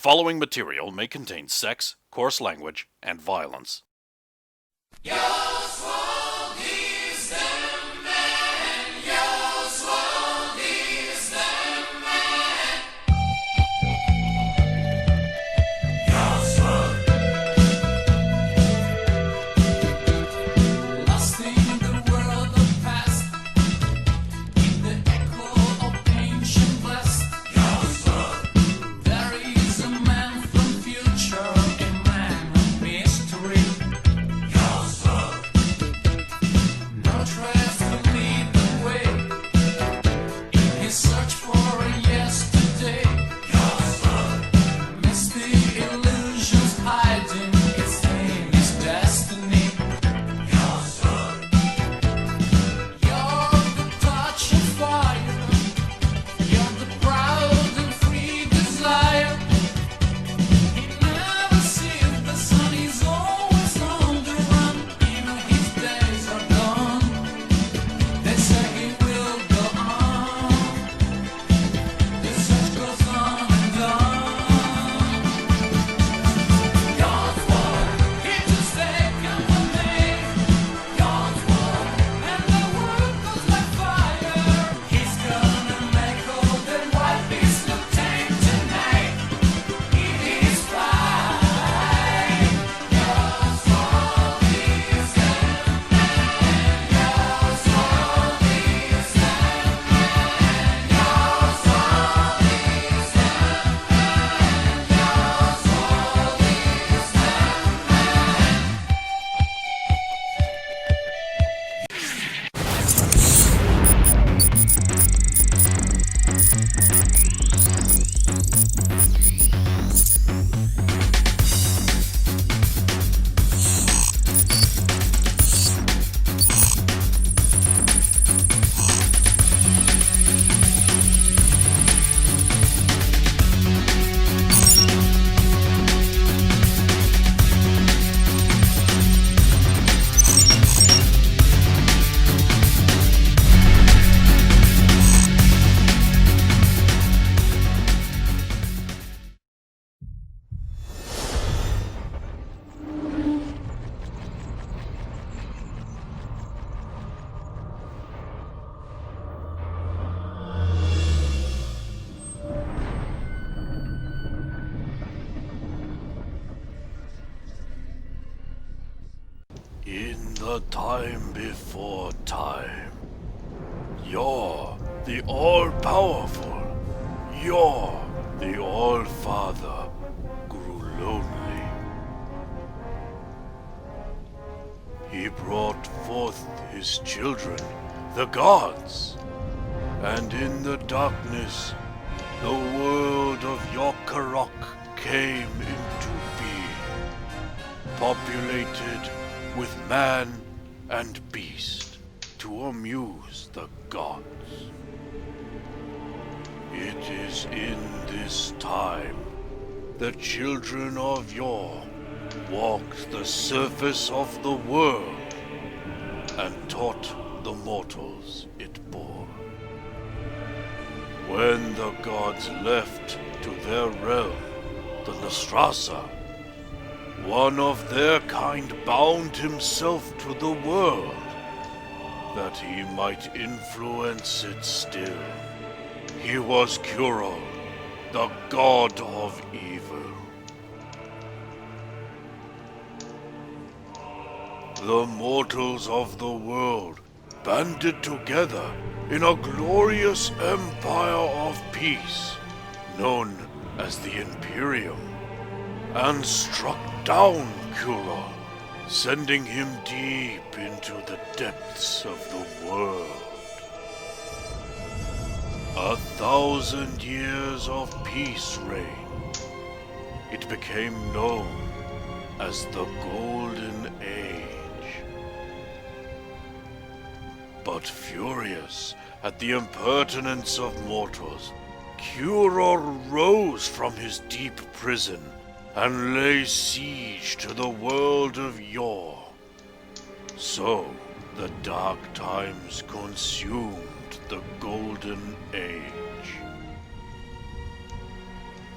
following material may contain sex, coarse language, and violence. In the time before time, you're the all-powerful, you're the All-Father, grew lonely. He brought forth his children, the gods, and in the darkness, the world of Jor-Karroc came into being, populated with man and beast to amuse the gods. It is in this time the children of Jor walked the surface of the world and taught the mortals it bore. When the gods left to their realm, the Nostrasa, one of their kind bound himself to the world, that he might influence it still. He was Kurol, the god of evil. The mortals of the world banded together in a glorious empire of peace, known as the Imperium, and struck down Kurol, sending him deep into the depths of the world. 1,000 years of peace reigned. It became known as the Golden Age. But furious at the impertinence of mortals, Kurol rose from his deep prison and lay siege to the world of Jor. So the dark times consumed the Golden Age.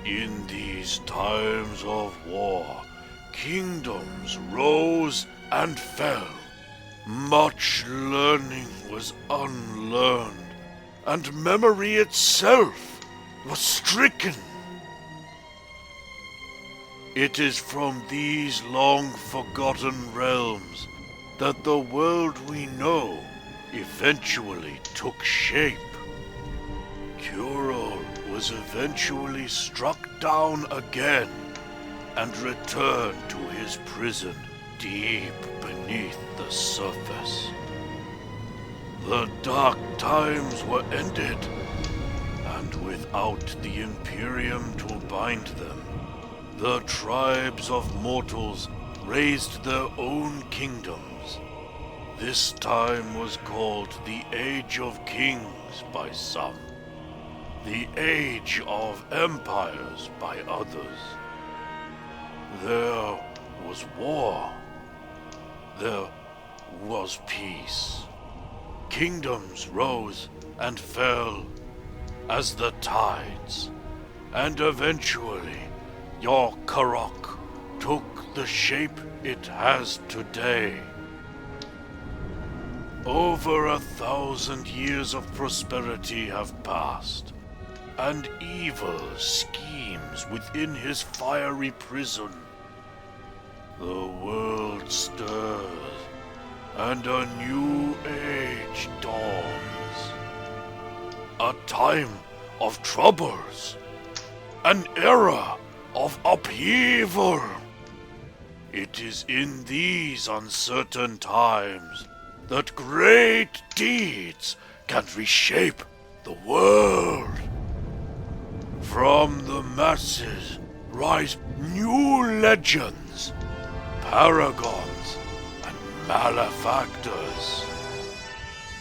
In these times of war, kingdoms rose and fell. Much learning was unlearned, and memory itself was stricken. It is from these long-forgotten realms that the world we know eventually took shape. Jor-Karroc was eventually struck down again and returned to his prison deep beneath the surface. The dark times were ended, and without the Imperium to bind them, the tribes of mortals raised their own kingdoms. This time was called the Age of Kings by some, the Age of Empires by others. There was war. There was peace. Kingdoms rose and fell as the tides, and eventually Jor-Karroc took the shape it has today. Over 1,000 years of prosperity have passed, and evil schemes within his fiery prison. The world stirs, and a new age dawns. A time of troubles, an era of upheaval. It is in these uncertain times that great deeds can reshape the world. From the masses rise new legends, paragons, and malefactors.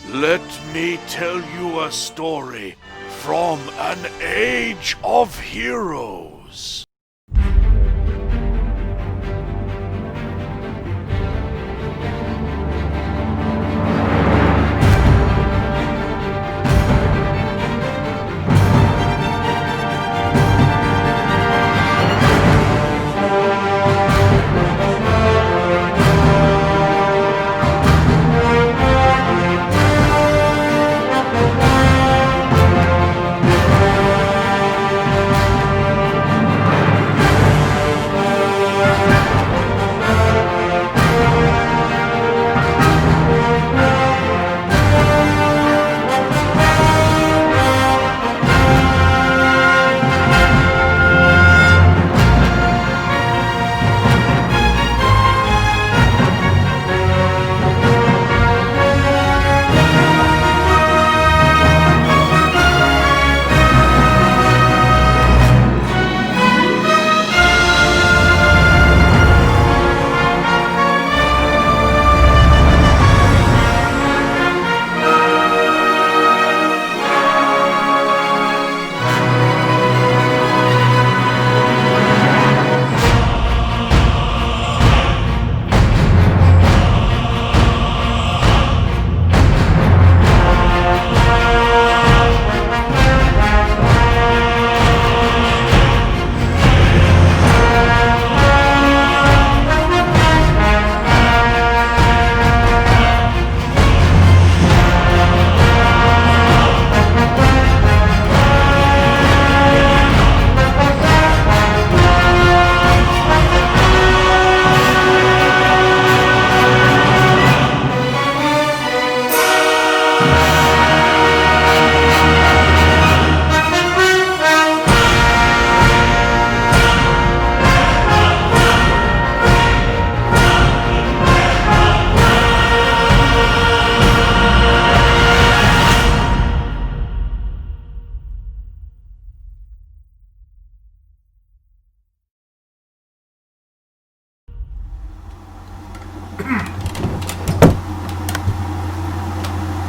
Let me tell you a story from an age of heroes.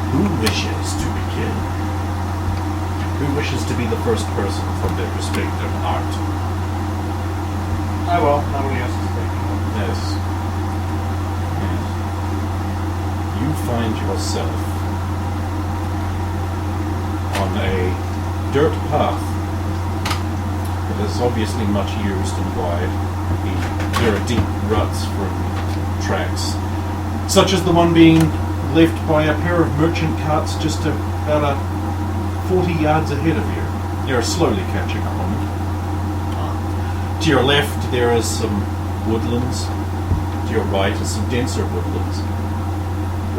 Who wishes to begin? Who wishes to be the first person from their respective art? I will. Nobody else is thinking. Yes. You find yourself on a dirt path that has is obviously much used and wide. There are deep ruts from tracks, such as the one being left by a pair of merchant carts just about 40 yards ahead of you. You're slowly catching up on it. To your left, there is some woodlands. To your right is some denser woodlands.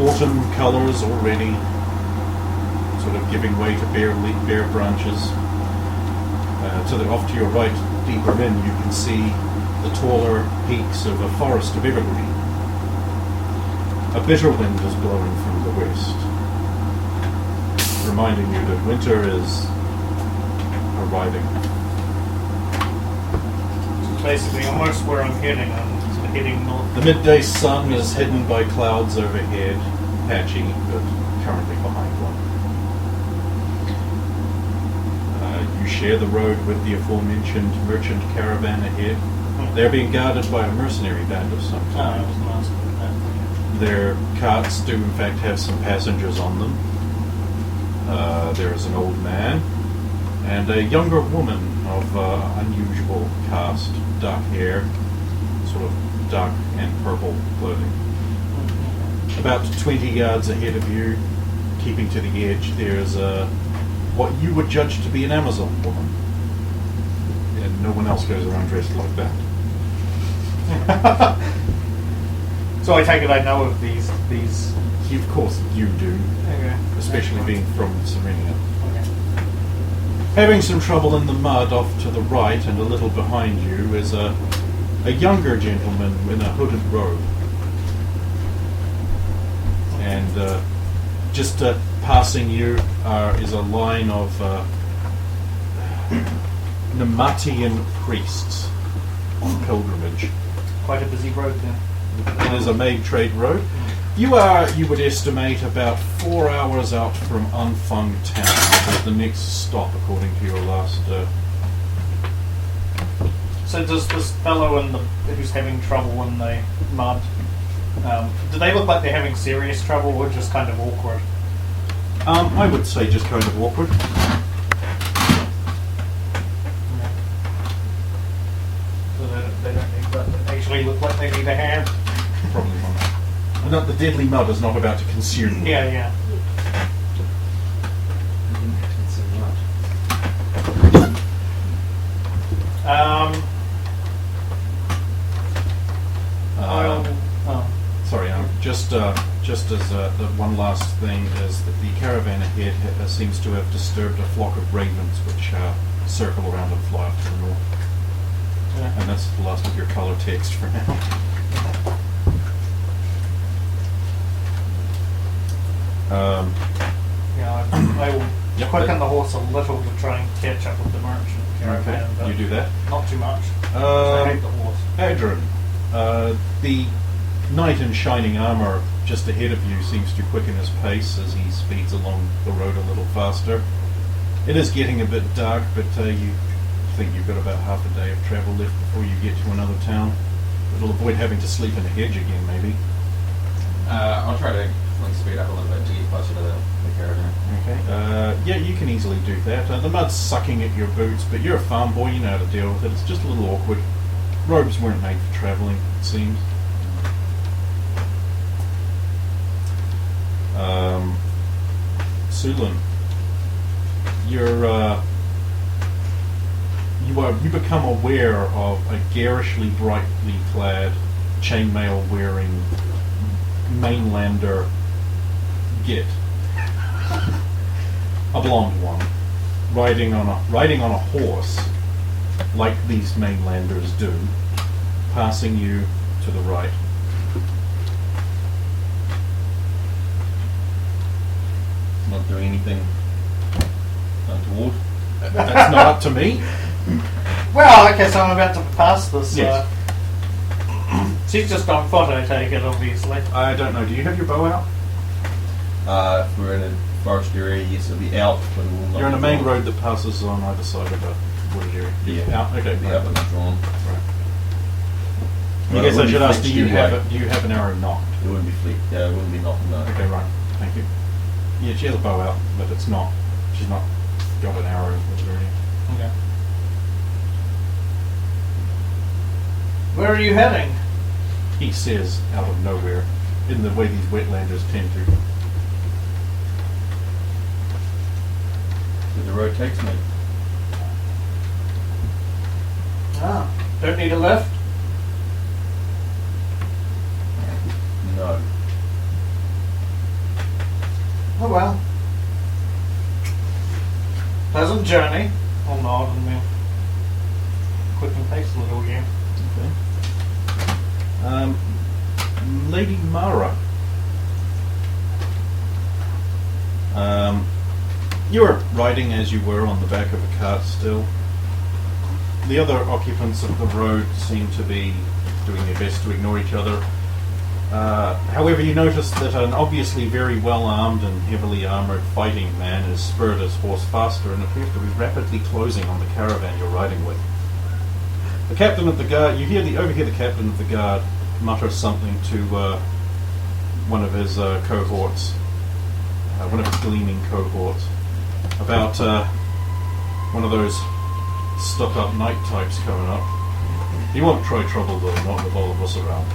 Autumn colours already sort of giving way to bare branches. Off to your right, deeper in, you can see the taller peaks of a forest of evergreen. A bitter wind is blowing from the west, reminding you that winter is arriving. It's basically almost where I'm heading. I'm sort of heading north. The midday sun is hidden by clouds overhead, patchy, but currently behind one. You share the road with the aforementioned merchant caravan ahead. They're being guarded by a mercenary band of some kind. Their carts do in fact have some passengers on them. There is an old man and a younger woman of unusual cast, dark hair, sort of dark and purple clothing. About 20 yards ahead of you, keeping to the edge, there's what you would judge to be an Amazon woman. And no one else goes around dressed like that. So I take it I know of these. Of course you do, Okay. especially being from Serenia. Okay. Having some trouble in the mud off to the right and a little behind you is a younger gentleman in a hooded robe. And just passing you is a line of Nematian priests on pilgrimage. Quite a busy road then. It is a made trade road. You would estimate, about 4 hours out from Unfung Town, which is the next stop according to your last... So does this fellow who's having trouble in the mud, do they look like they're having serious trouble or just kind of awkward? I would say just kind of awkward. So they don't actually look like they need a hand? Probably not. Not the deadly mud is not about to consume. Yeah. Sorry, just as the one last thing is that the caravan ahead seems to have disturbed a flock of ravens which circle around and fly off to the north. Yeah. And that's the last of your color text for now. I will quicken the horse a little to try and catch up with the merchant caravan. Okay, you do that. Not too much. I hate the horse. Adrian, the knight in shining armour just ahead of you seems to quicken his pace as he speeds along the road a little faster. It is getting a bit dark, but you think you've got about half a day of travel left before you get to another town. It'll avoid having to sleep in a hedge again, maybe. I'll try to speed up a little bit to get closer to the caravan. Okay. Yeah, you can easily do that. The mud's sucking at your boots, but you're a farm boy, you know how to deal with it. It's just a little awkward. Robes weren't made for travelling, it seems. Sulan, you become aware of a garishly brightly clad, chainmail wearing mainlander git, a blonde one, riding on a horse, like these mainlanders do, passing you to the right. Not doing anything untoward. That's not up to me. Well, okay, so I'm about to pass this. Yes. She's just on foot, I take it, obviously. I don't know. Do you have your bow out? If we're in a forest area, yes, it'll be out, but it will not. You're on a be main drawn. road that passes on either side of a wooded area. Yeah. Out. Okay. It'll be out, but not drawn. Right. But I guess it I wouldn't should be ask: Do flicked you anyway. have an arrow knocked? It wouldn't be flicked. Yeah, it wouldn't be knocked. No. Okay, right. Thank you. Yeah, she has a bow out, but it's not. She's not got an arrow with her. Okay. Where are you heading? He says out of nowhere, in the way these wetlanders tend to. Where the road takes me. Ah, don't need a lift? No. Oh well. Pleasant journey. I'll nod and we'll quicken pace a little here. Okay. Lady Mara. You're riding as you were on the back of a cart still. The other occupants of the road seem to be doing their best to ignore each other. However, you notice that an obviously very well-armed and heavily armoured fighting man has spurred his horse faster and appears to be rapidly closing on the caravan you're riding with. The captain of the guard, overhear the captain of the guard mutter something to one of his cohorts, one of his gleaming cohorts, about one of those stuck-up night types coming up. He won't try trouble though, not with all of us around.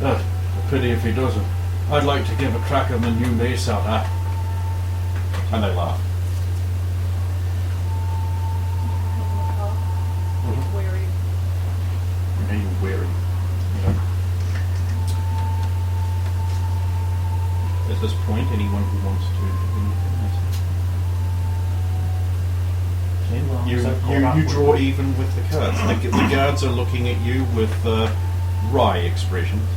A pity if he doesn't. I'd like to give a crack on the new mace out, huh? And they laugh. Wary. Are you wary? At this point, anyone who wants to do anything else? You draw even with the cards. The guards are looking at you with wry expressions.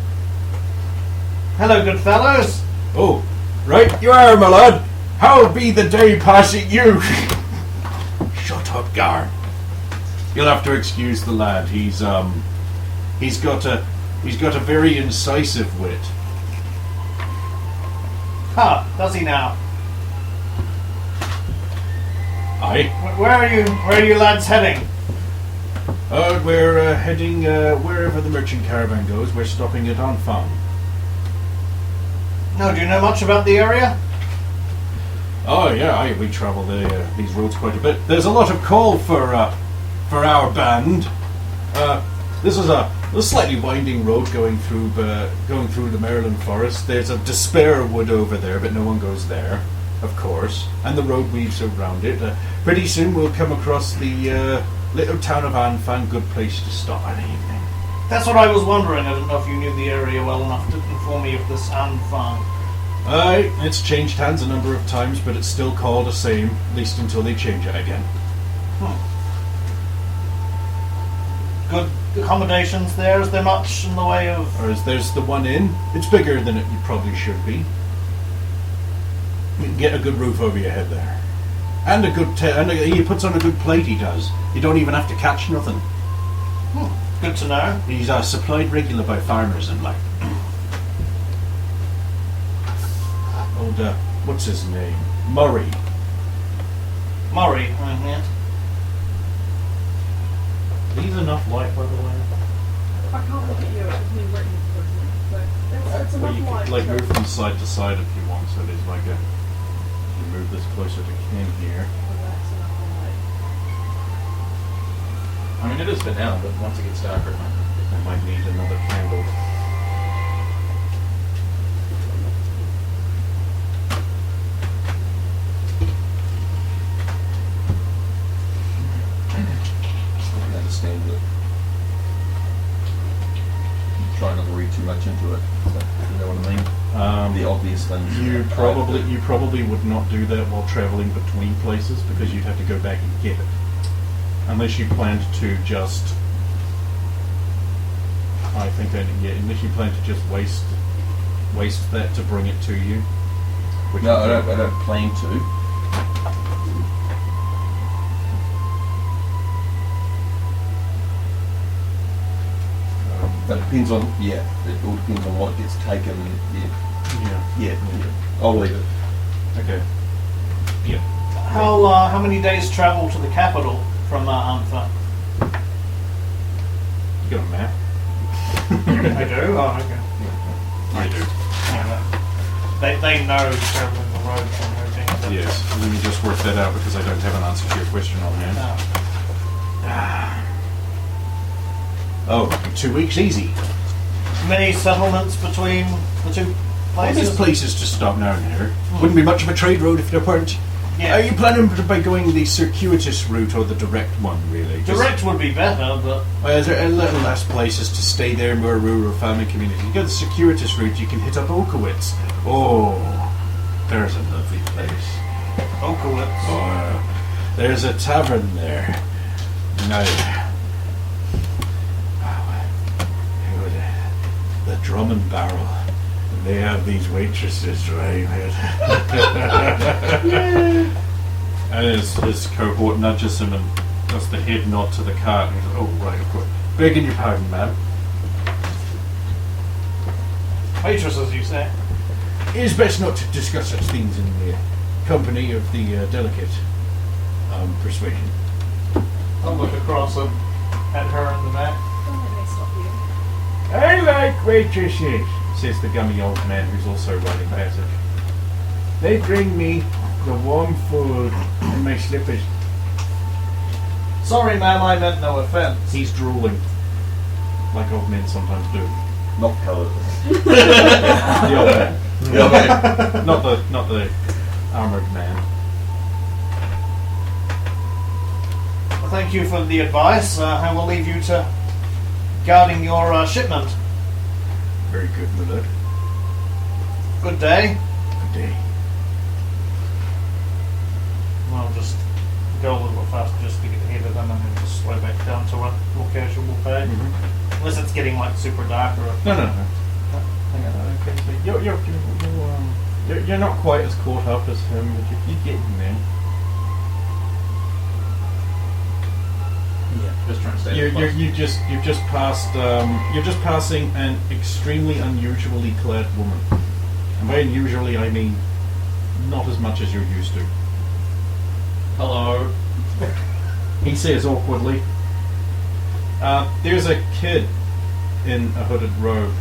Hello, good fellows. Oh, right you are, my lad. How be the day passing you? Shut up, Gar. You'll have to excuse the lad. He's got a very incisive wit. Ha, does he now? Aye. Where are you lads heading? We're heading wherever the merchant caravan goes. We're stopping at Anfang. No, do you know much about the area? Oh yeah, we travel these roads quite a bit. There's a lot of call for our band. This is a slightly winding road going through the Maryland forest. There's a despair wood over there, but no one goes there, of course. And the road weaves around it. Pretty soon we'll come across the little town of Anfang. Good place to stop an evening. That's what I was wondering. I didn't know if you knew the area well enough to inform me of this Anfang. Aye, it's changed hands a number of times, but it's still called the same, at least until they change it again. Good accommodations there? Is there much in the way of... There's the one inn. It's bigger than it probably should be. You can get a good roof over your head there. And he puts on a good plate, he does. You don't even have to catch nothing. Good to know. He's supplied regular by farmers and like... Old, what's his name? Murray. Murray, yeah. These enough light, by the way? I can't look at you, it was me written towards me. But that's Well, enough you light. could like move from side to side if you want, so there's like a... You move this closer to Ken here. That's enough light. I mean, it is for now, but once it gets darker, I might need another candle. I understand that. Try not to read too much into it. You know what I mean? The obvious things. You probably would not do that while traveling between places because you'd have to go back and get it. Unless you planned to just... I think that, yeah, unless you plan to just waste that to bring it to you. Which No, I don't plan to. That depends on, it all depends on what gets taken. Yeah. I'll leave it. Okay. Yeah. How many days travel to the capital from Anfa? You got a map? I do? Oh, okay. I do. Yeah, they know traveling the road from everything. Yes. Let me just work that out because I don't have an answer to your question on hand. Oh, 2 weeks easy. Many settlements between the two Well, places. there's places to stop now and here. Wouldn't be much of a trade road if there weren't. Yeah. Are you planning by going the circuitous route or the direct one, really? Direct would be better, but Well, there are a little less places to stay there, more rural farming communities. You go the circuitous route, you can hit up Okowitz. Oh, there's a lovely place. Okowitz. Oh, there's a tavern there. Now, the Drum and Barrel. They have these waitresses, right? And his cohort nudges him and does the head nod to the cart. And he's like, oh, right, of course. Begging your pardon, ma'am. Waitresses, you say? It is best not to discuss such things in the company of the delicate persuasion. I'll look across at her in the back. Don't let me stop you. I like waitresses, says the gummy old man who's also riding passage. They bring me the warm food and my slippers. Sorry, ma'am, I meant no offense. He's drooling, like old men sometimes do. Not coloured. The old man. Yeah, Not the armoured man. Well, thank you for the advice. I will leave you to guarding your shipment. Very good, my lord. Good day. Good day. I'll just go a little bit faster just to get ahead of them and then just slow back down to a more casual pace. Unless it's getting like super dark or... No. Hang on, okay. So You're not quite as caught up as him, but you're getting there. Yeah, just trying to stay You're just passing an extremely unusually clad woman. And by unusually I mean not as much as you're used to. Hello. He says awkwardly. There's a kid in a hooded robe.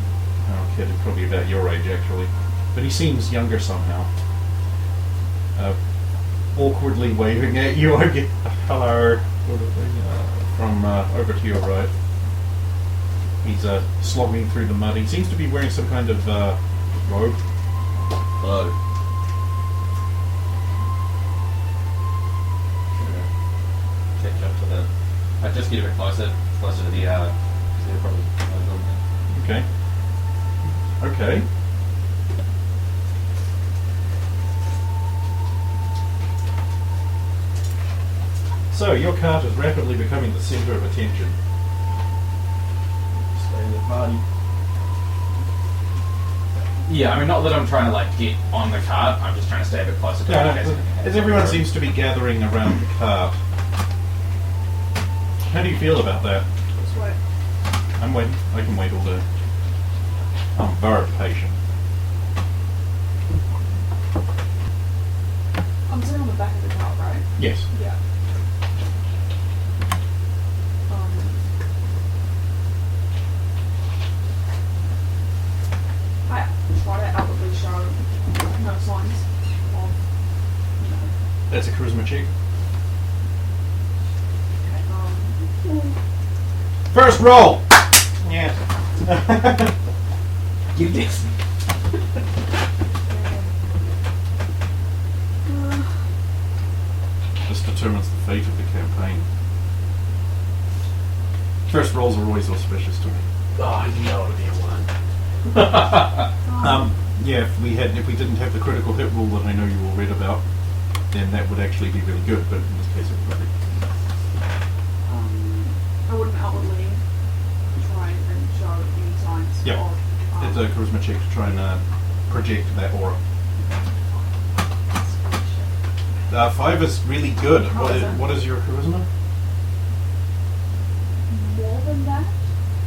Oh, kid is probably about your age actually, but he seems younger somehow. Awkwardly waving at you. I get hello. From over to your right. He's slogging through the mud. He seems to be wearing some kind of robe. Hello. Catch up to the. I just get a bit closer to the. Because they're probably. Okay. Okay. So, your cart is rapidly becoming the centre of attention. Stay in the party. Yeah, I mean, not that I'm trying to like get on the cart. I'm just trying to stay a bit closer to it. in case anything As happens. everyone seems to be gathering around the cart. How do you feel about that? Just wait. I'm waiting. I can wait all day. I'm very patient. I'm sitting on the back of the car, right? Yes. Yeah. I try to outwardly show no signs of, That's a charisma check. First roll! Yeah. Give this. This determines the fate of the campaign. First rolls are always auspicious to me. Oh, you know it'll be a one. Yeah, if we didn't have the critical hit rule that I know you all read about, then that would actually be really good, but in this case it would be. I wouldn't outwardly try and show any signs Yep. of. It's a charisma check to try and project that aura. 5 is really good. How is it? What is your charisma? More than that?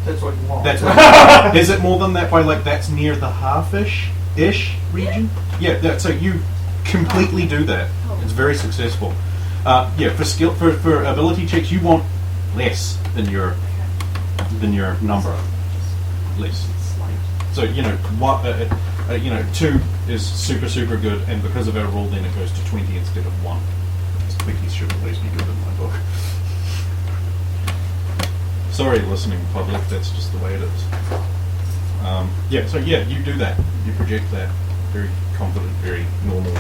That's what you want. That's what, is it more than that by like that's near the half-ish region? Yeah, so you completely do that. It's very successful. Yeah, for skill for ability checks you want less than your number. Less. So you know what 2 is super good, and because of our rule, then it goes to 20 instead of 1. Quickies should always be good in my book. Sorry, listening public, that's just the way it is. You do that. You project that. Very confident, very normal,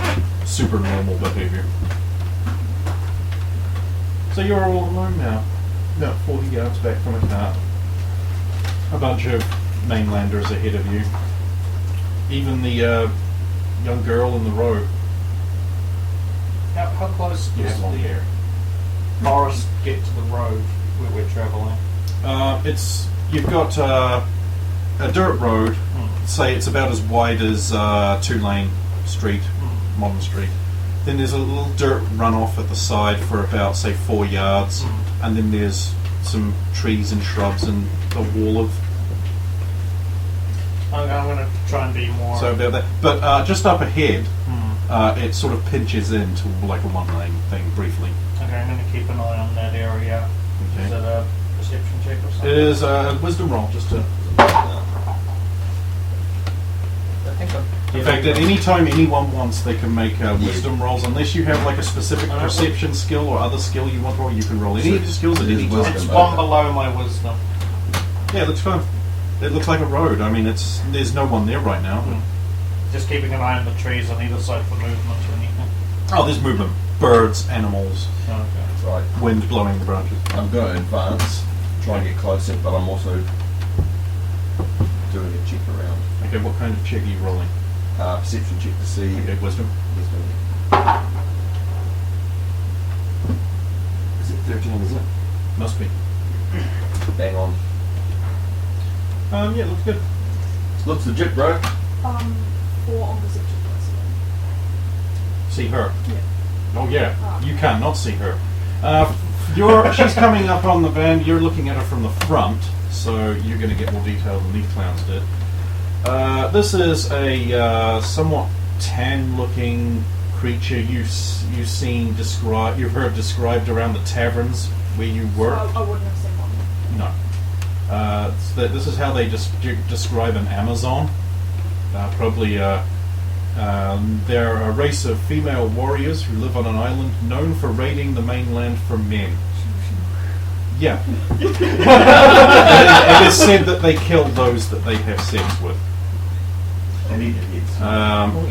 super normal behavior. So you're all alone now. About 40 yards back from a car. A bunch of mainlanders ahead of you. Even the young girl in the robe. How close You does have long the hair. forest get to the road where we're travelling? You've got a dirt road. Say it's about as wide as 2-lane street, modern street. Then there's a little dirt runoff at the side for about, say, 4 yards, and then there's some trees and shrubs and a wall of. I'm going to try and be more. So about that, but just up ahead, it sort of pinches into like a 1-lane thing briefly. Okay, I'm going to keep an eye on that area. Okay. Is it a perception check or something? It is a wisdom roll, just to. I think I'm. In fact, at any time anyone wants, they can make wisdom rolls. Unless you have like a specific perception skill or other skill you want to roll, you can roll any of the skills at any time. Wisdom. It's one below my wisdom. Yeah, it looks fun. It looks like a road. I mean, there's no one there right now. Just keeping an eye on the trees on either side for movement or anything. Oh, there's movement. Birds, animals, Okay. Right. wind blowing the branches. I'm going to advance, try and get closer, but I'm also doing a check around. Okay, what kind of check are you rolling? Perception check to see. Okay, wisdom. Is it 13, is it? Must be. Bang on. Yeah, looks good. Looks legit, bro. 4 on perception plus. See her. Yeah. Oh yeah, Ah. you cannot see her. She's coming up on the van. You're looking at her from the front, so you're going to get more detail than these clowns did. This is a somewhat tan-looking creature you've heard described around the taverns where you work. I wouldn't have seen one. No. This is how they describe an Amazon. Probably they're a race of female warriors who live on an island known for raiding the mainland for men. Yeah. It is said that they kill those that they have sex with.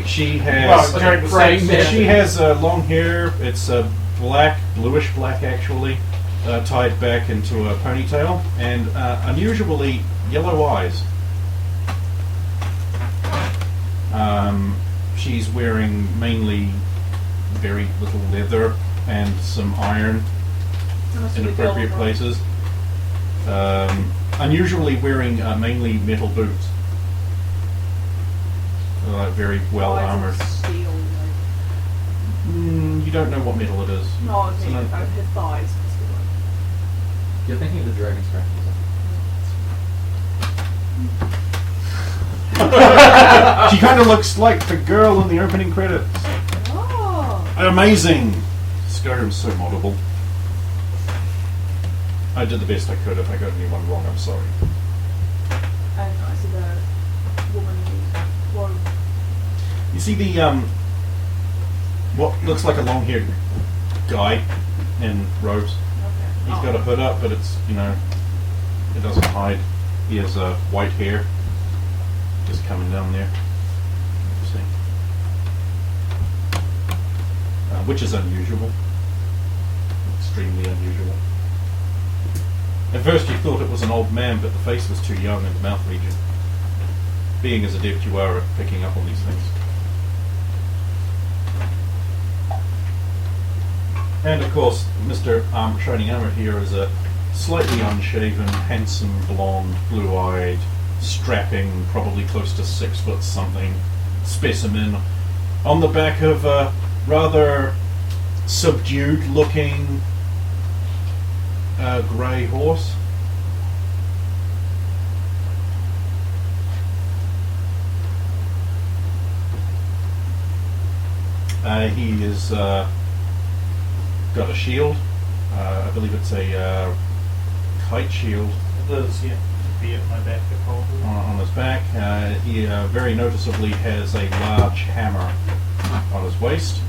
She has Well, during the sex, she has long hair. It's black, bluish black actually, tied back into a ponytail, and unusually yellow eyes. She's wearing mainly very little leather and some iron in appropriate places. Unusually wearing mainly metal boots. Very well armored. Steel, You don't know what metal it is. no, I So mean, no- her thighs. You're thinking of the dragon scratches. She kind of looks like the girl in the opening credits. Oh, Amazing! Skyrim's so moddable. I did the best I could. If I got anyone wrong, I'm sorry. and I see the woman in robe. You see the what looks like a long-haired guy in robes. Okay. He's got a hood up, but it's it doesn't hide. He has white hair just coming down there. You see, which is unusual, extremely unusual. At first, you thought it was an old man, but the face was too young in the mouth region. Being as adept you are at picking up on these things. And of course, Mr. Shining Armour here is a slightly unshaven, handsome, blonde, blue-eyed, strapping, probably close to 6 foot something specimen on the back of a rather subdued-looking grey horse. He is got a shield. I believe it's a kite shield It is, yeah. Be at my back, probably. on his back. He very noticeably has a large hammer on his waist,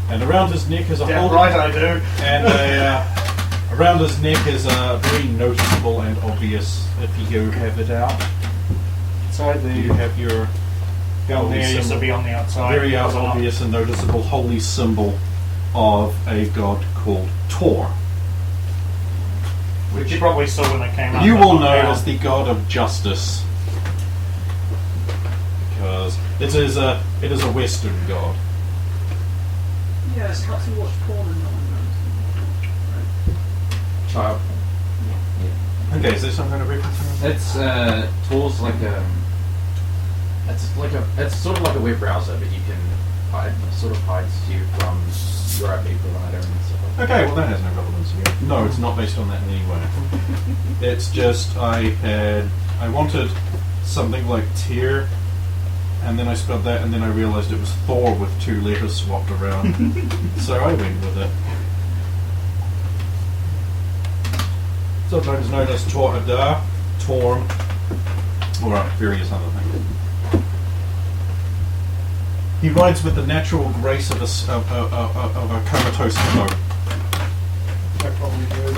and around his neck is a Damn holder right I do. and Around his neck is very noticeable and obvious if you have it out. So You have your down holy there used to symbol. be on the outside. Very Was it not? obvious and noticeable holy symbol of a god called Tor. Which you probably saw when it came up. You but will not know now. as the god of justice. Because it is a Western god. Yeah, it helps you watch porn and no one knows. Child. Okay, is there some kind of reference? It's tools like it's sort of like a web browser, but you can sort of hides you from your IP provider and stuff like that. Okay, well that has no relevance here. No, it's not based on that in any way. It's just I wanted something like tier, and then I spelled that, and then I realised it was Thor with 2 letters swapped around. So I went with it. Sometimes known as Tor Adar, Torm, or various other things. He rides with the natural grace of a comatose hippo. I probably do.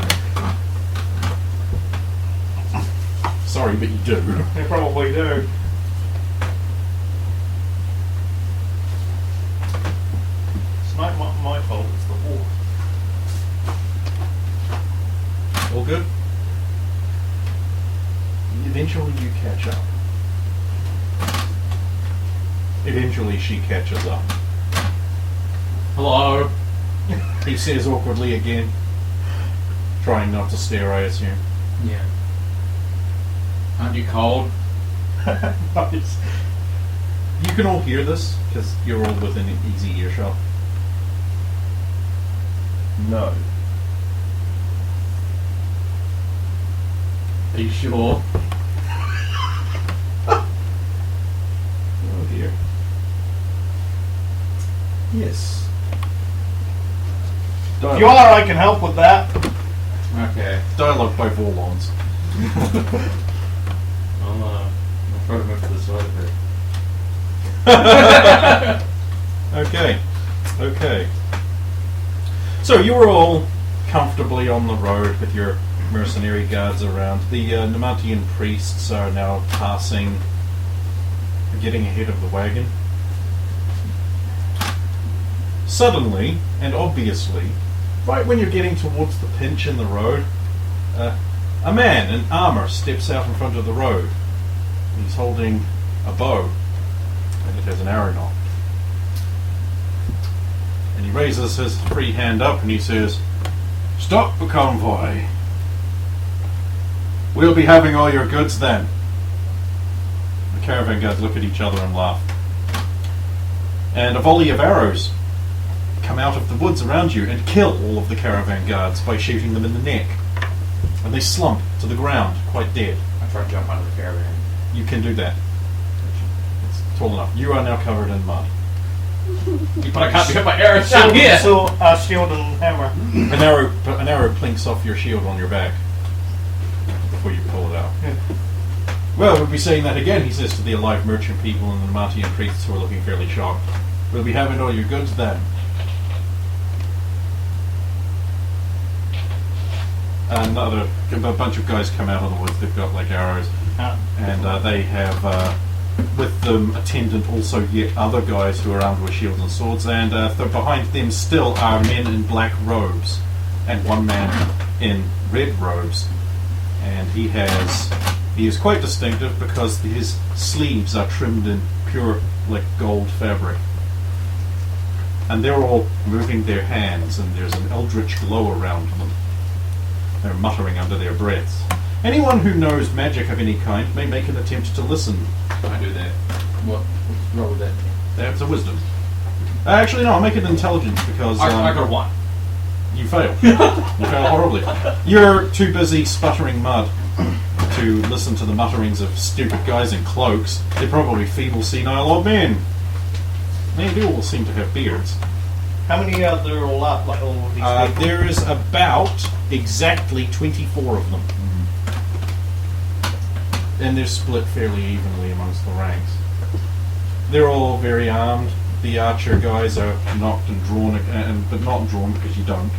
Sorry, but you do. They probably do. It's not my fault, it's the war. All good? Eventually you catch up. Eventually she catches up. Hello. He says awkwardly again, trying not to stare, I assume. Yeah. Aren't you cold? Nice. You can all hear this, because you're all within easy earshot. No. Are you sure? Oh dear. Yes. If you are, I can help with that. Okay. Dialogue by Vorlons. I'll try to move to the side a bit. Okay. Okay. So you were all comfortably on the road with your mercenary guards around. The Nemantian priests are now passing, getting ahead of the wagon. Suddenly, and obviously, right when you're getting towards the pinch in the road, a man in armour steps out in front of the road. He's holding a bow, and it has an arrow knot. And he raises his free hand up and he says, "Stop the convoy. We'll be having all your goods then." The caravan guards look at each other and laugh. And a volley of arrows come out of the woods around you and kill all of the caravan guards by shooting them in the neck. And they slump to the ground, quite dead. I try to jump under the caravan. You can do that. It's tall enough. You are now covered in mud. But I can't pick up my arrows down here! Shield and hammer. An arrow plinks off your shield on your back before you pull it out. Yeah. Well, we'll be saying that again, he says to the alive merchant people and the Nemantian priests who are looking fairly shocked. We'll be having all your goods then. And a bunch of guys come out of the woods. They've got like arrows, and they have with them attendant also yet other guys who are armed with shields and swords. And behind them still are men in black robes, and one man in red robes. And he is quite distinctive because his sleeves are trimmed in pure like gold fabric. And they're all moving their hands, and there's an eldritch glow around them. They're muttering under their breaths. Anyone who knows magic of any kind may make an attempt to listen. I do that. What's wrong with that? That's a wisdom. Actually, no, I'll make it intelligence because I got 1. you fail. You fail horribly. You're too busy sputtering mud to listen to the mutterings of stupid guys in cloaks. They're probably feeble, senile old men. They do all seem to have beards. How many are there all up, like all of these people? There is about exactly 24 of them. And they're split fairly evenly amongst the ranks. They're all very armed. The archer guys are knocked and drawn, but not drawn because you don't.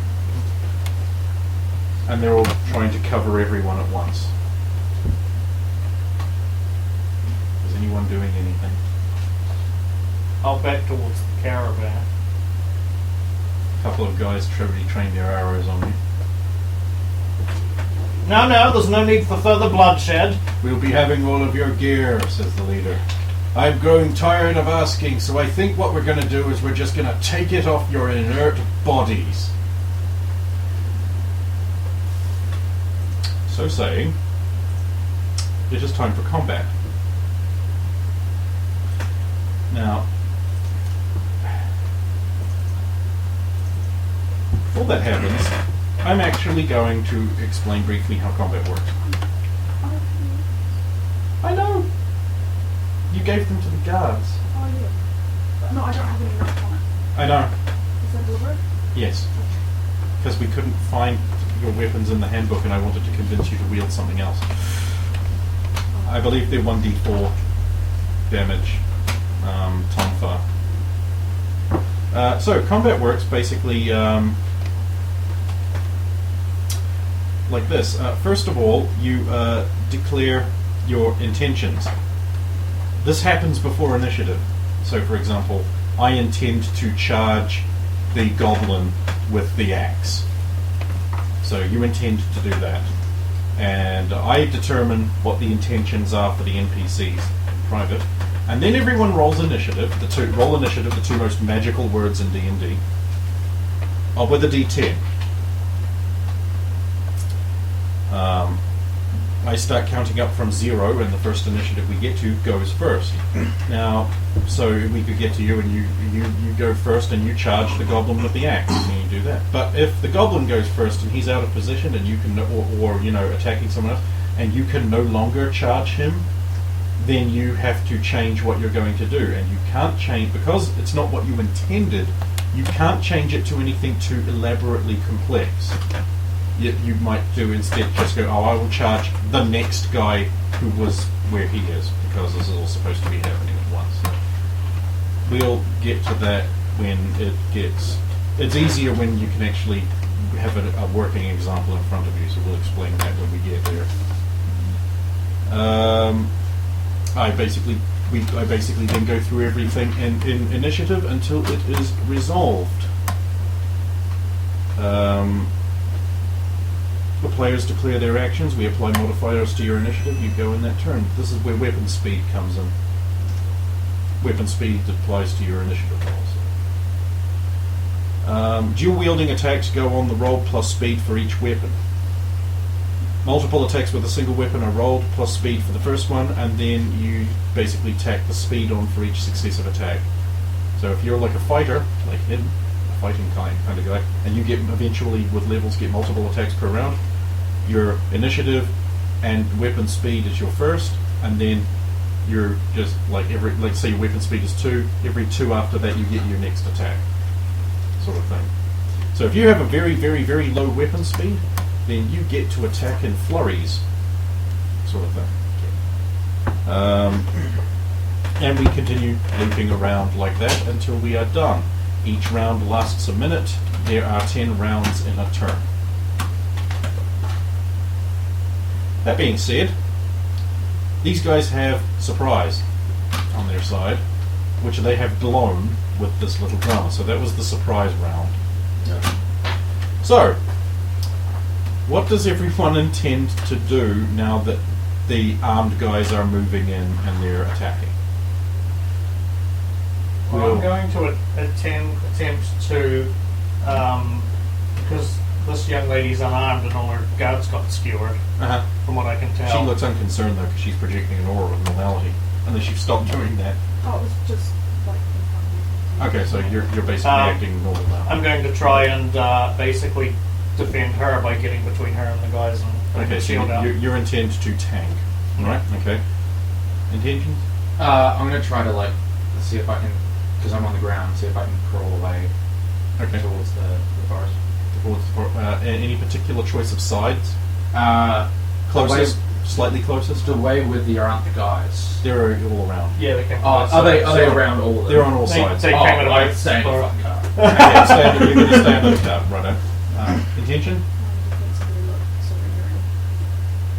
and they're all trying to cover everyone at once. Is anyone doing anything? I'll back towards the caravan. A couple of guys already trained their arrows on you. No, there's no need for further bloodshed. We'll be having all of your gear, says the leader. I'm growing tired of asking, so I think what we're going to do is we're just going to take it off your inert bodies. So saying, it is time for combat. Now, before that happens, I'm actually going to explain briefly how combat works. I know! You gave them to the guards. Oh, yeah. But no, I don't have any notes on it. I know. Is that deliberate? Yes. Because we couldn't find your weapons in the handbook and I wanted to convince you to wield something else. I believe they're 1d4 damage, tonfa. So, combat works basically like this. First of all, you declare your intentions. This happens before initiative. So, for example, I intend to charge the goblin with the axe. So you intend to do that. And I determine what the intentions are for the NPCs in private. And then everyone rolls initiative, the two most magical words in D&D, with a D10. I start counting up from 0, and the first initiative we get to goes first. Now, so we could get to you, and you go first, and you charge the goblin with the axe, and you do that. But if the goblin goes first, and he's out of position, and you can, or attacking someone else, and you can no longer charge him, then you have to change what you're going to do, and you can't change because it's not what you intended. You can't change it to anything too elaborately complex. You might do instead just go, I will charge the next guy who was where he is, because this is all supposed to be happening at once. We'll get to that when it's easier when you can actually have a working example in front of you, so we'll explain that when we get there. I basically then go through everything in initiative until it is resolved. The players declare their actions. We apply modifiers to your initiative. You go in that turn. This is where weapon speed comes in. Weapon speed applies to your initiative also. Dual wielding attacks go on the roll plus speed for each weapon. Multiple attacks with a single weapon are rolled plus speed for the first one, and then you basically tack the speed on for each successive attack. So if you're like a fighter, like him, a fighting kind of guy, and you get eventually with levels get multiple attacks per round, your initiative and weapon speed is your first, and then you're just like say your weapon speed is 2, every 2 after that you get your next attack, sort of thing. So if you have a very, very, very low weapon speed, then you get to attack in flurries, sort of thing. And we continue looping around like that until we are done. Each round lasts a minute. There are 10 rounds in a turn. That being said, these guys have surprise on their side, which they have blown with this little drama. So that was the surprise round. Yeah. So, what does everyone intend to do now that the armed guys are moving in and they're attacking? Well, I'm going to attempt to, because this young lady's unarmed and all her guards got skewered, from what I can tell. She looks unconcerned though, because she's projecting an aura of normality, unless you've stopped doing that. Oh, it was just like in front of me. Okay, so you're basically acting normal now. I'm going to try and basically defend her by getting between her and the guys and Okay, so shield out. your intent to tank, right? Okay. Intentions? I'm going to try to see if I can, because I'm on the ground, see if I can crawl away towards the forest. Any particular choice of sides? Closest? Slightly closest? The way with the aren't the guys. They're all around. Yeah, they can. Are they around all of them? They're on all sides. They came at I'd about stay in the or- fucking car. Okay, you're going to stand on the card, righto. Intention? Defensively look.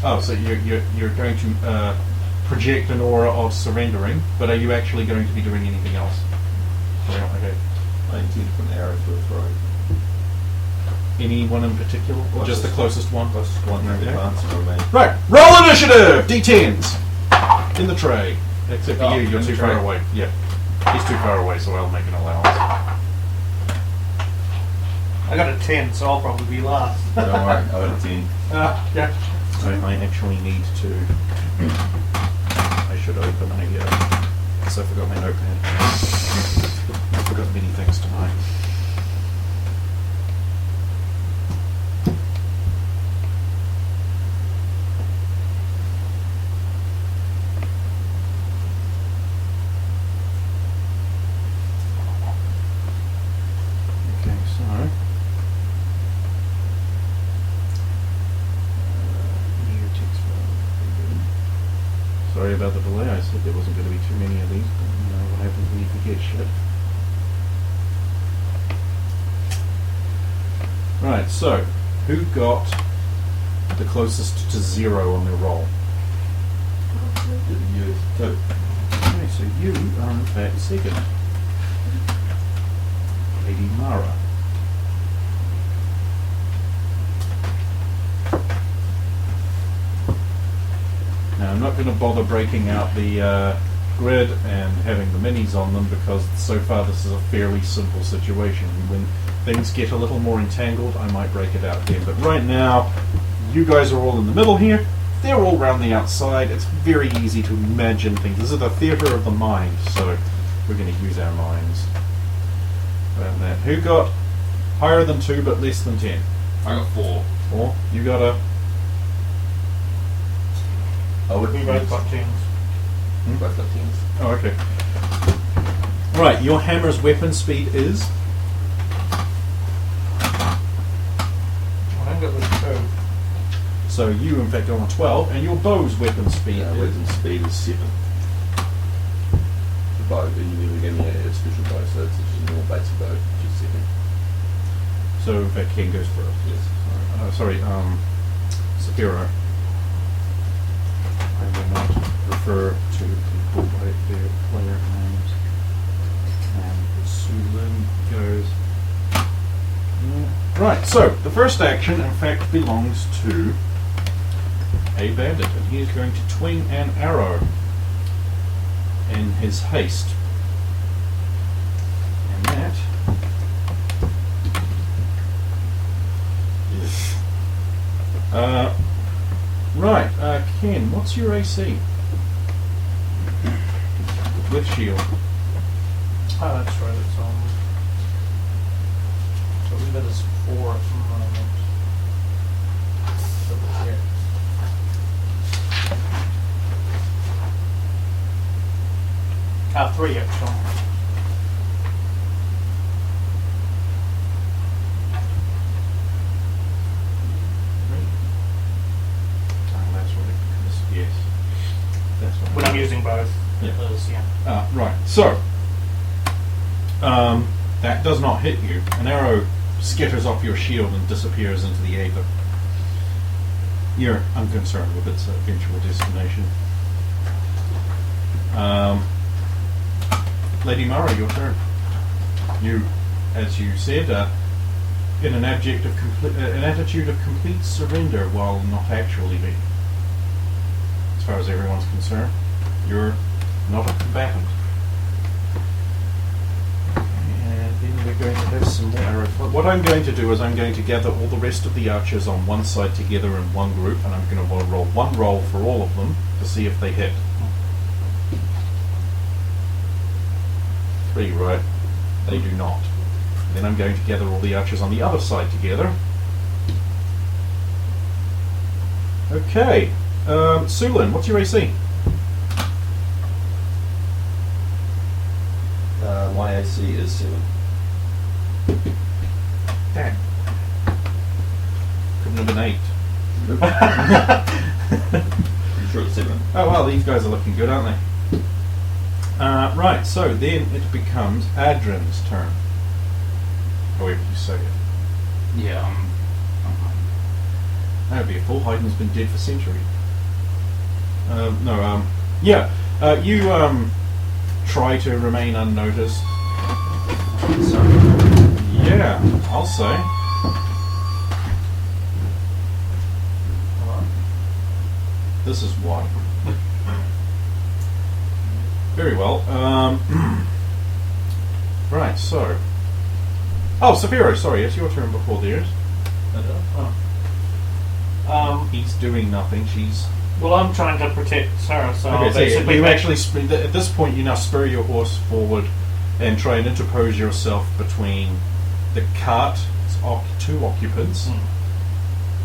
Oh, so you're going to project an aura of surrendering, but are you actually going to be doing anything else? Yeah, okay. I intend to put an arrow through a throw. Anyone in particular? Or just the closest one? Closest one, Okay. advance on me. Right, roll initiative! D10s! In the tray. Except for Oh, you're in too the far tray. away. Yeah. He's too far away, so I'll make an allowance. I got a 10, so I'll probably be last. Don't worry, I got a 10. Yeah. So I actually need to... I should open a... because I forgot my notepad. I forgot many things tonight. Okay, so... new text file. Sorry about the delay. I said there wasn't going to be too many of these, but you know what happens when you forget shit. Right, so who got the closest to 0 on their roll? Did you? Two. Okay, so you are in fact second. Lady Mara. Now I'm not going to bother breaking out the grid and having the minis on them because so far this is a fairly simple situation. When things get a little more entangled, I might break it out again. But right now, you guys are all in the middle here. They're all around the outside. It's very easy to imagine things. This is the theatre of the mind, so we're going to use our minds. About that. Who got higher than 2 but less than 10? I got 4. 4. You got a... I would We both got 10s. Both got 10s. Oh, okay. Right, your hammer's weapon speed is? I think it was 2. So you, in fact, are on 12, and your bow's weapon speed Yeah, is? weapon speed is 7. The bow, and you never gave me a special bow, so it's just a normal basic bow, which is 7. So, in fact, Ken goes first. Yes. Sorry, Sapphira. I will not refer to people by their player names. And Sulin goes... Yeah. Right, so, the first action, in fact, belongs to a bandit, and he is going to twing an arrow in his haste. And that... Right, Ken, what's your AC? With shield. Oh, that's right, it's on. So I believe it is 4 at the moment. Double check. Ah, 3 actually. That's what it is. Yes. That's what When I'm using both, Yeah. it is, yeah. Right, so that does not hit you. An arrow skitters off your shield and disappears into the aether. You're unconcerned with its eventual destination. Lady Mara, your turn. You, as you said, in an attitude of complete surrender while not actually being. As far as everyone's concerned, you're not a combatant. And then we're going to have some more arrows. What I'm going to do is I'm going to gather all the rest of the archers on one side together in one group, and I'm going to roll one roll for all of them to see if they hit. 3, right? They do not. Then I'm going to gather all the archers on the other side together. Okay. Sulin, what's your AC? My AC is 7. Damn. Couldn't have been 8. Nope. Pretty sure it's 7. Oh well, these guys are looking good, aren't they? Right, so then it becomes Adrin's turn. However you say it. Yeah, That would be a fool. Hayden's been dead for centuries. Yeah. You try to remain unnoticed. So, Yeah, I'll say. This is why. Very well. Right, so. Oh, Saphiro, sorry, it's your turn before theirs. He's doing nothing, she's... Well, I'm trying to protect her, so I'll Okay, so basically you make- actually at this point you now spur your horse forward and try and interpose yourself between the cart's two occupants.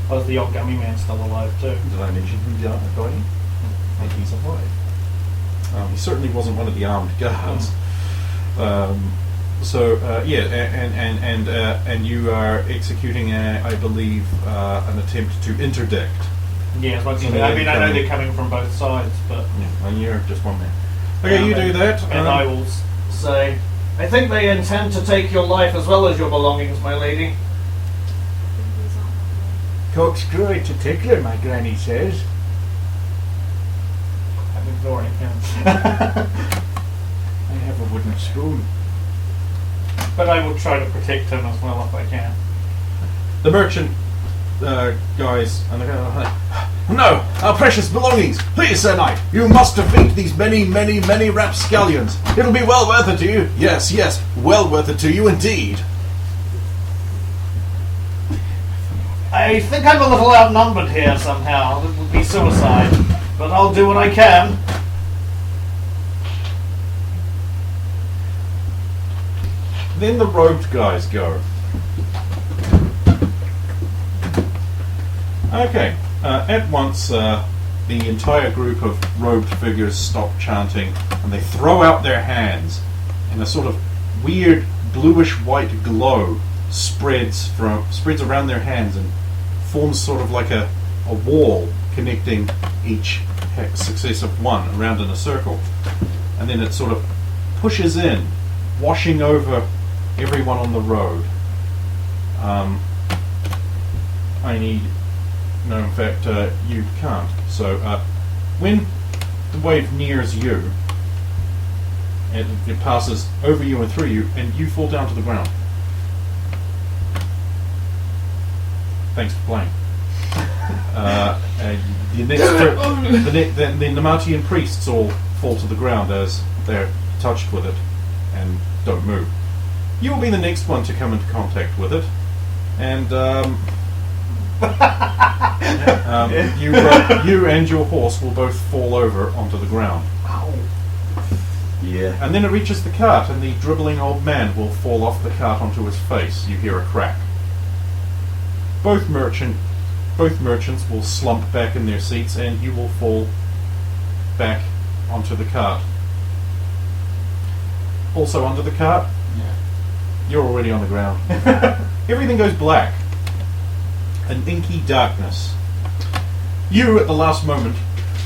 Was the old gummy man still alive too? Did I mention him dying? I think he's alive. He certainly wasn't one of the armed guards. And you are executing, I believe, an attempt to interdict. Yeah, I mean, I know they're coming from both sides, but... Yeah, and you're just one man. Okay, you do that. And I will say, I think they intend to take your life as well as your belongings, my lady. Corkscrew to tickler, my granny says. I'm ignoring him. I have a wooden spoon. But I will try to protect him as well if I can. The merchant guys, and they're going, no, our precious belongings! Please, Sir Knight, you must defeat these many, many, many rapscallions. It'll be well worth it to you. Yes, yes, well worth it to you indeed. I think I'm a little outnumbered here somehow. It would be suicide. But I'll do what I can. Then the robed guys go. Okay, at once the entire group of robed figures stop chanting and they throw out their hands, and a sort of weird bluish-white glow spreads around their hands and forms sort of like a wall connecting each successive one around in a circle. And then it sort of pushes in, washing over everyone on the road. No, in fact, you can't. So, when the wave nears you, it passes over you and through you, and you fall down to the ground. Thanks for playing. The Namatian priests all fall to the ground as they're touched with it and don't move. You will be the next one to come into contact with it, and you and your horse will both fall over onto the ground. Ow. Yeah. And then it reaches the cart, and the dribbling old man will fall off the cart onto his face. You hear a crack. Both merchants will slump back in their seats, and you will fall back onto the cart. Also under the cart, you're already on the ground. Everything goes black. An inky darkness. You, at the last moment,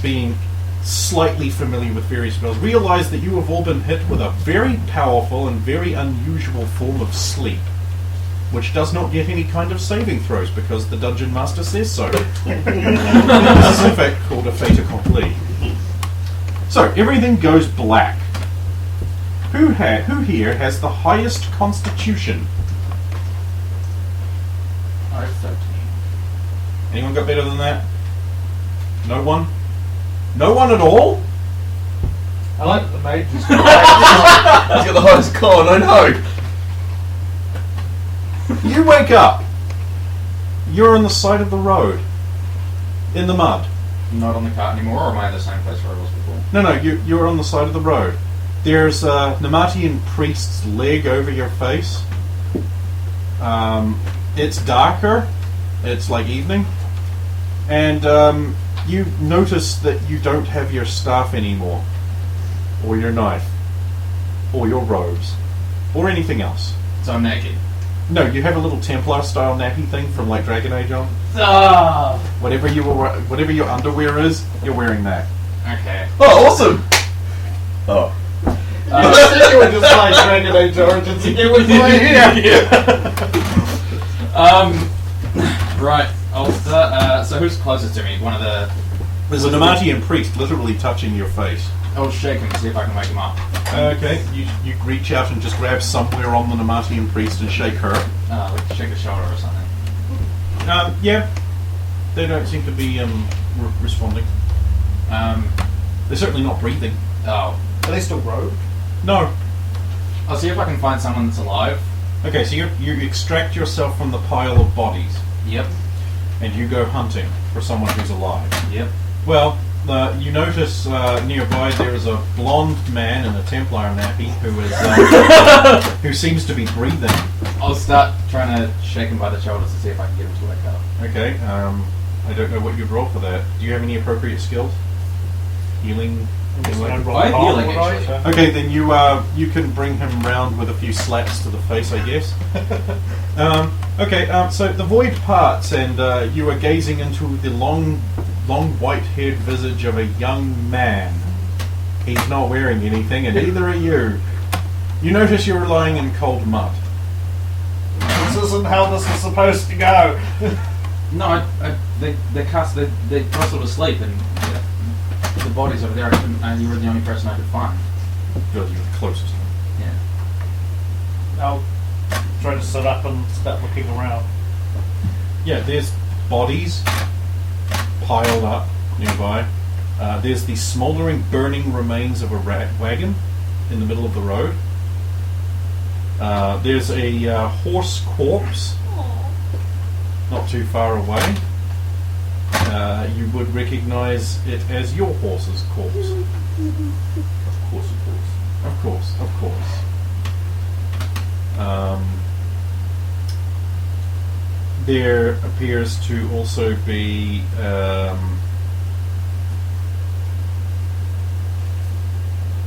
being slightly familiar with fairy spells, realize that you have all been hit with a very powerful and very unusual form of sleep, which does not get any kind of saving throws because the dungeon master says so. This is in fact called a fait accompli. So, everything goes black. Who here has the highest constitution? I have 13. Anyone got better than that? No one? No one at all? I like the mage. He's got the highest con, I know. You wake up. You're on the side of the road. In the mud. Not on the cart anymore, or am I in the same place where I was before? No, you're on the side of the road. There's a Namatian priest's leg over your face. It's darker. It's like evening. And you notice that you don't have your staff anymore. Or your knife. Or your robes. Or anything else. So I'm naked. No, you have a little Templar style nappy thing from like Dragon Age on. Ah! Whatever your underwear is, you're wearing that. Okay. Oh, awesome! Oh. You said you were just like Dragon Age Origins and it was right here! Right. I'll start, so who's closest to me? One of the There's a Namatian priest literally touching your face. I'll shake him to see if I can wake him up. Okay, you reach out and just grab somewhere on the Namatian priest and shake her. Like shake a shoulder or something. Yeah. They don't seem to be responding. They're certainly not breathing. Oh. Are they still robed? No. I'll see if I can find someone that's alive. Okay, so you extract yourself from the pile of bodies Yep. and you go hunting for someone who's alive. Yep. Well, you notice nearby there is a blonde man in a Templar nappy who is who seems to be breathing. I'll start trying to shake him by the shoulders to see if I can get him to wake up. Okay, I don't know what you'd roll for that. Do you have any appropriate skills? Healing? I I have healing, actually. Okay, then you can bring him round with a few slaps to the face, I guess. So the void parts, and you are gazing into the long white-haired visage of a young man. He's not wearing anything, and neither are you. You notice you're lying in cold mud. This isn't how this is supposed to go. No, they're sort of asleep, and the body's over there, and you were the only person I could find. You're the closest one. Yeah. I'll try to sit up and start looking around. Yeah, there's bodies piled up nearby. There's the smouldering, burning remains of a wagon in the middle of the road. There's a horse corpse not too far away. You would recognize it as your horse's corpse. Of course, of course. Of course. There appears to also be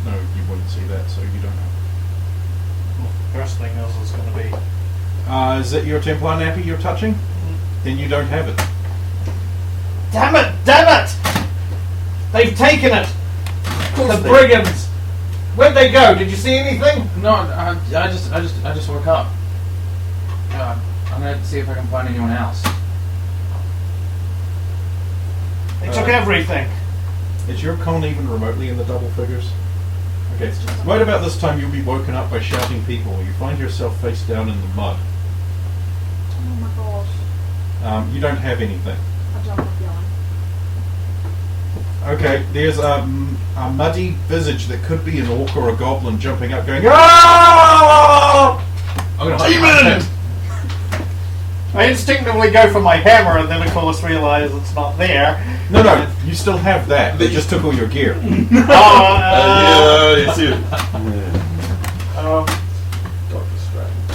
no, you wouldn't see that, so you don't know. First thing is going to be... Is it your Templar nappy you're touching? Then you don't have it. Damn it! Damn it! They've taken it! The brigands! Where'd they go? Did you see anything? No, I just woke up. I'm gonna see if I can find anyone else. They took everything. Is your con even remotely in the double figures? Okay. Right about this time you'll be woken up by shouting people. You find yourself face down in the mud. Oh my gosh. You don't have anything. I jump up yelling. Okay, there's a muddy visage that could be an orc or a goblin jumping up going, "Ah!" I'm gonna Demon! I instinctively go for my hammer and then of course realise it's not there. No, you still have that. They just took all your gear. Yeah, you see it. Doctor Strange.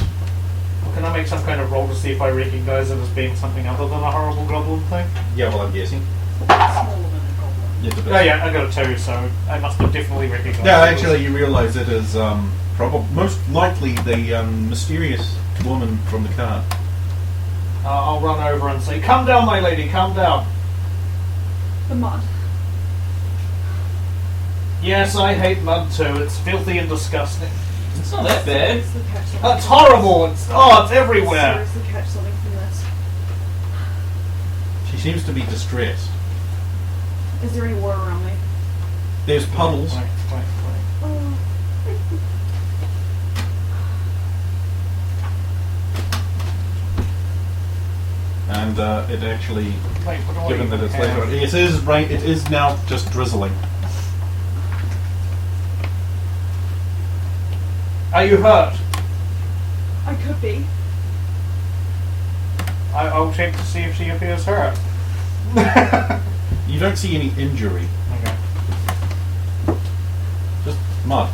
Can I make some kind of roll to see if I recognise it as being something other than a horrible goblin thing? Yeah, well, I'm guessing. Smaller than a goblin. Yeah, Oh yeah, I got a 2, so I must have definitely recognised yeah, it. actually, you realise it is most likely the mysterious woman from the car. I'll run over and say, "Come down, my lady, come down." The mud. Yes, I hate mud too. It's filthy and disgusting. It's not that bad. Seriously catch something. That's horrible. It's everywhere. Seriously catch something from this. She seems to be distressed. Is there any water around me? There's puddles. Wait. Oh. And it actually, Wait, what do I given that even it's have? later on, it is rain. It is now just drizzling. Are you hurt? I could be. I'll check to see if she appears hurt. You don't see any injury. Okay. Just mud.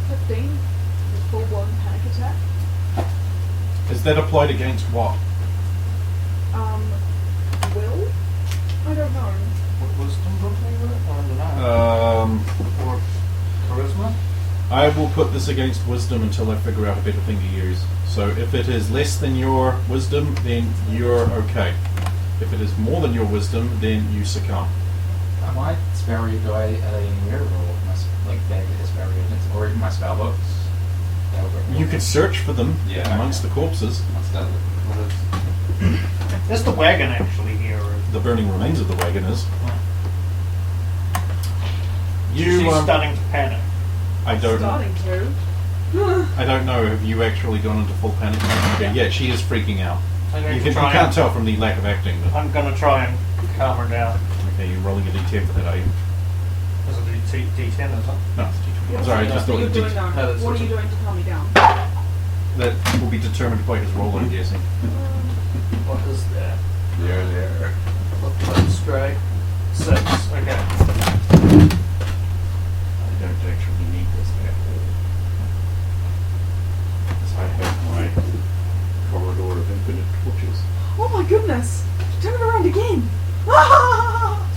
15. With full-blown panic attack. Is that applied against what? Will? I don't know. What wisdom would they work? I don't know. Or charisma? I will put this against wisdom until I figure out a better thing to use. So if it is less than your wisdom, then you're okay. If it is more than your wisdom, then you succumb. My spell read, are they anywhere, or like bag the spell reagents, or even my spell books? You could search for them Yeah, amongst the corpses. What's that? There's the wagon actually here. the burning remains of the wagon is. She's starting to panic. I don't know. Starting to. I don't know. Have you actually gone into full panic mode? Okay, yeah, she is freaking out. You can't tell from the lack of acting. But I'm going to try and calm her down. okay, you're rolling a d10 for that, are you? Is it a D10, is it? No, it's d20. What Sorry, I are just thought you it doing d10. now? No, that's What are okay. you doing to calm me down? That will be determined by his roll, I'm guessing. What is that? There. Flip straight. 6. Okay. I don't actually need this at all. Because I have my corridor of infinite torches. Oh my goodness! Turn it around again!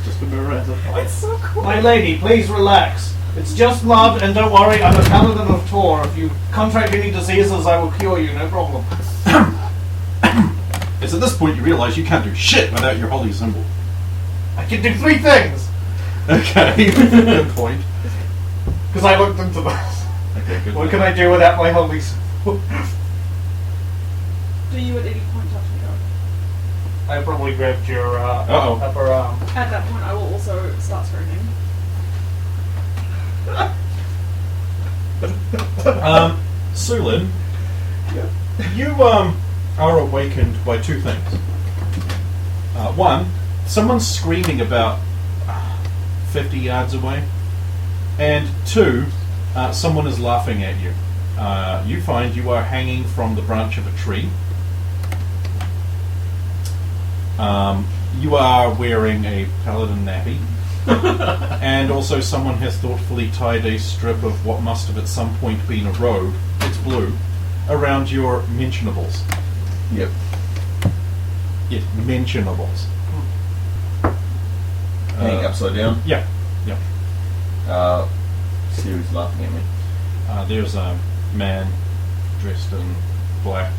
Just a mirror as a fire. It's so cool! My lady, please relax. It's just mud, and don't worry, I'm a paladin of Tor. If you contract any diseases, I will cure you, no problem. It's at this point you realise you can't do shit without your holy symbol. I can do 3 things! Okay, good point. Because I looked into this. Okay, good. What can I do without my holy symbol? Do you at any point touch me though? I probably grabbed your Uh-oh. upper arm. At that point I will also start screaming. Sulin, you are awakened by 2 things. One, someone's screaming about 50 yards away, and 2, someone is laughing at you. You find you are hanging from the branch of a tree. You are wearing a paladin nappy. And also someone has thoughtfully tied a strip of what must have at some point been a robe, it's blue, around your mentionables. Yep. Yes, mentionables. Hanging upside down. Yeah, yeah. Siri's laughing at me. There's a man dressed in black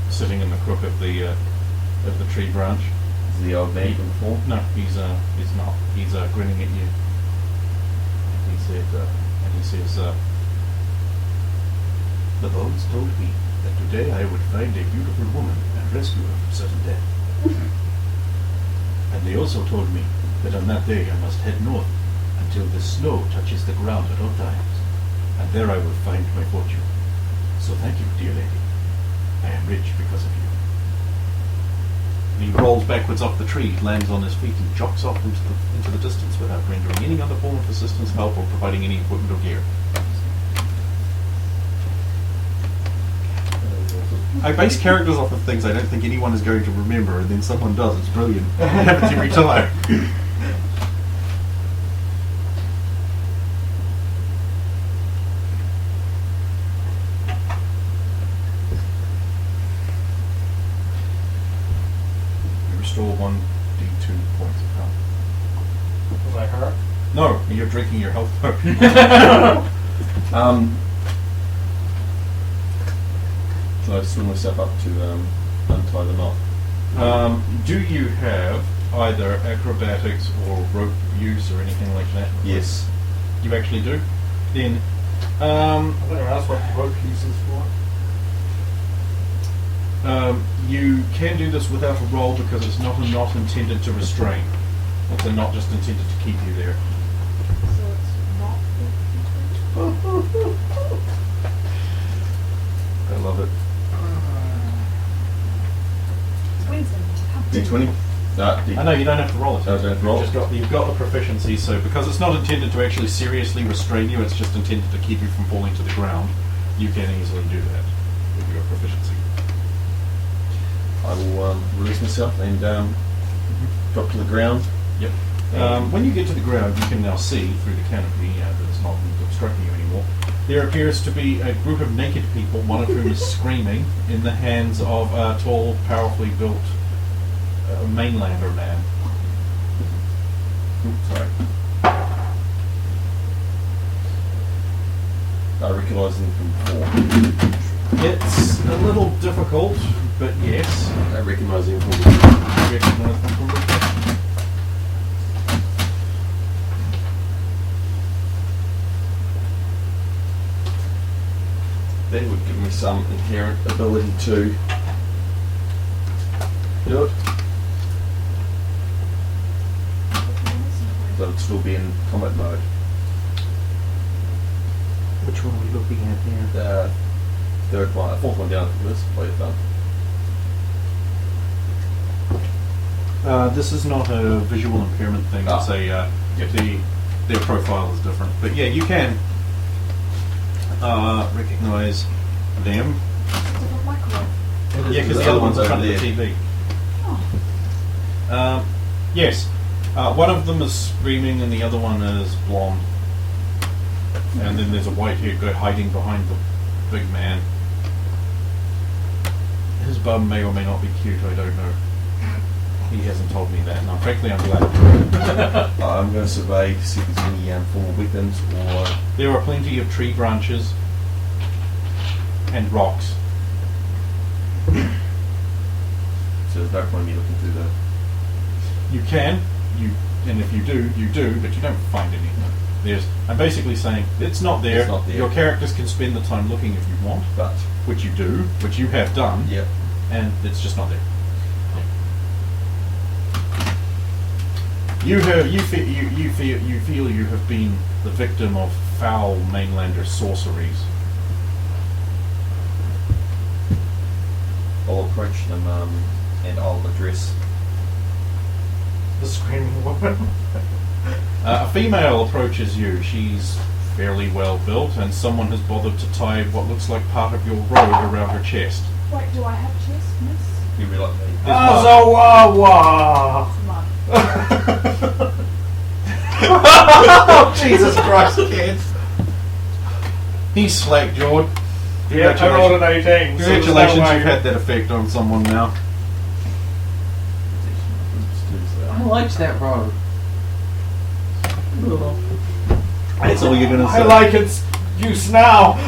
sitting in the crook of the tree branch. Is the old man from before? No, he's not. He's grinning at you. He said, and he says, "The bones told me that today I would find a beautiful woman and rescue her from sudden death. And they also told me that on that day I must head north until the snow touches the ground at all times, and there I will find my fortune. So thank you, dear lady. I am rich because of you." And he rolls backwards off the tree, lands on his feet, and jogs off into the distance without rendering any other form of assistance, help, or providing any equipment or gear. I base characters off of things I don't think anyone is going to remember, and then someone does. It's brilliant. It happens every time. You restore 1d2 points of health. Was I hurt? No, you're drinking your health potion. Shall I swing myself up to untie the knot? Do you have either acrobatics or rope use or anything like that? Yes. You actually do? Then, I better ask what the rope use is for. you can do this without a roll because it's not a knot intended to restrain. It's a knot just intended to keep you there. So it's not I love it. it's Wednesday. D20? I know you don't have to roll it. Oh, don't have to roll. You've got the proficiency, so because it's not intended to actually seriously restrain you, it's just intended to keep you from falling to the ground, you can easily do that with your proficiency. I will release myself and drop to the ground. Yep. When you get to the ground, you can now see through the canopy that it's not obstructing you anymore. There appears to be a group of naked people, one of whom is screaming, in the hands of a tall, powerfully built mainlander man. Oops, sorry. I recognise them from before. It's a little difficult, but yes. I recognise them from before. You recognise them from before. That would give me some inherent ability to do it. So it'd still be in combat mode. Which one are we looking at here? The third one, fourth one down from this, by your thumb. This is not a visual impairment thing. It's their profile is different. But yeah, you can recognize them. Different microwave. Yeah, because the other one's in front of the TV. Yes. One of them is screaming and the other one is blonde. And then there's a white-haired guy hiding behind the big man. His bum may or may not be cute, I don't know. He hasn't told me that. No, frankly, I'm glad. I'm going to survey to see if there's any formal weapons or... There are plenty of tree branches and rocks. So there's no point in me looking through the... You can, and if you do, but you don't find anything. I'm basically saying it's not there. It's not there. Your characters can spend the time looking if you want, But, which you do, which you have done, yeah. and it's just not there. You feel you have been the victim of foul mainlander sorceries. I'll approach them and I'll address... The screaming woman. A female approaches you. She's fairly well built, and someone has bothered to tie what looks like part of your robe around her chest. Wait, do I have chest, miss? You realize me. Azawawa! It's mud. Oh, Jesus Christ, kids! He's slack, Jord. Yeah, I rolled an 18. Congratulations, so there's no way. you've had that effect on someone now. I liked that robe. That's all you're gonna say. I like its use now.